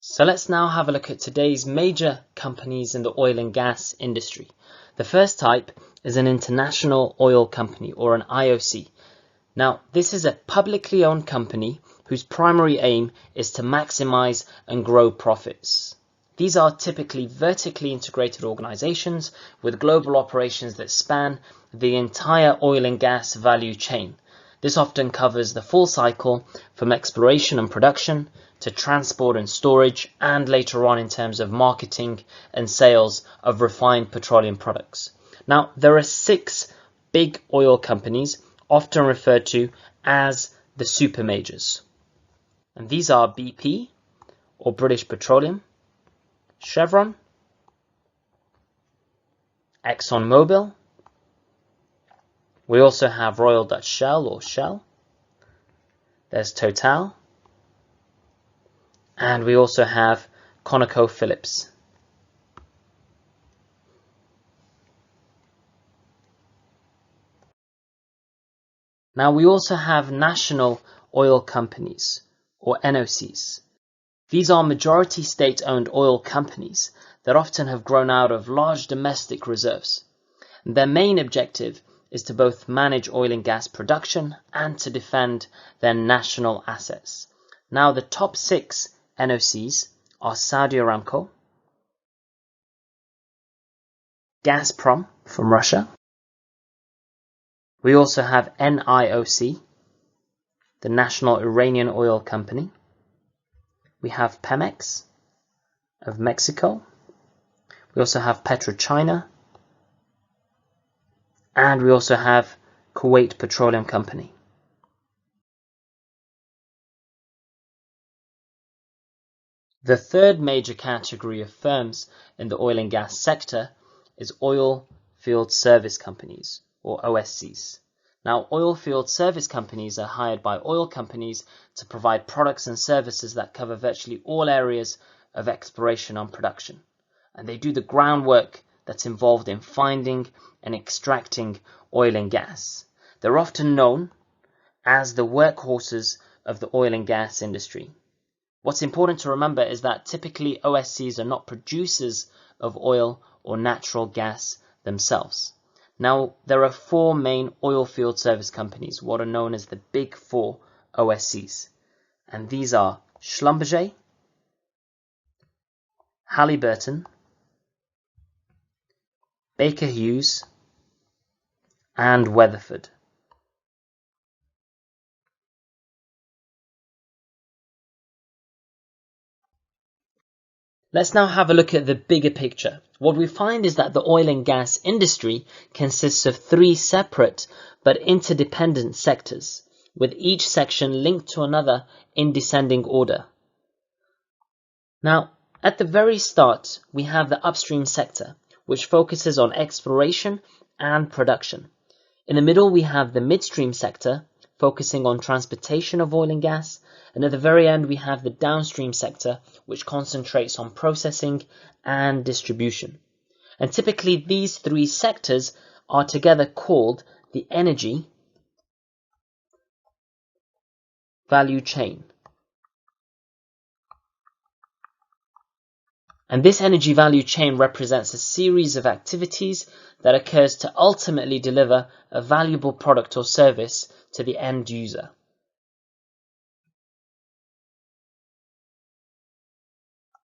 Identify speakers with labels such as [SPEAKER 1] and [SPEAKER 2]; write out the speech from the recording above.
[SPEAKER 1] So let's now have a look at today's major companies in the oil and gas industry. The first type is an international oil company, or an IOC. Now, this is a publicly owned company whose primary aim is to maximize and grow profits. These are typically vertically integrated organizations with global operations that span the entire oil and gas value chain. This often covers the full cycle from exploration and production to transport and storage, and later on in terms of marketing and sales of refined petroleum products. Now, there are 6 big oil companies, often referred to as the super majors. And these are BP, or British Petroleum, Chevron, ExxonMobil. We also have Royal Dutch Shell, or Shell. There's Total. And we also have ConocoPhillips. Now we also have national oil companies, or NOCs. These are majority state-owned oil companies that often have grown out of large domestic reserves. And their main objective is to both manage oil and gas production and to defend their national assets. Now the top 6 NOCs are Saudi Aramco, Gazprom from Russia. We also have NIOC, the National Iranian Oil Company. We have Pemex of Mexico. We also have PetroChina. And we also have Kuwait Petroleum Company. The third major category of firms in the oil and gas sector is oil field service companies, or OSCs. Now, oil field service companies are hired by oil companies to provide products and services that cover virtually all areas of exploration and production. And they do the groundwork that's involved in finding and extracting oil and gas. They're often known as the workhorses of the oil and gas industry. What's important to remember is that typically OSCs are not producers of oil or natural gas themselves. Now, there are 4 main oil field service companies, what are known as the Big 4 OSCs. And these are Schlumberger, Halliburton, Baker Hughes, and Weatherford. Let's now have a look at the bigger picture. What we find is that the oil and gas industry consists of 3 separate but interdependent sectors, with each section linked to another in descending order. Now, at the very start, we have the upstream sector, which focuses on exploration and production. In the middle, we have the midstream sector, focusing on transportation of oil and gas. And at the very end, we have the downstream sector, which concentrates on processing and distribution. And typically, these 3 sectors are together called the energy value chain. And this energy value chain represents a series of activities that occurs to ultimately deliver a valuable product or service to the end user.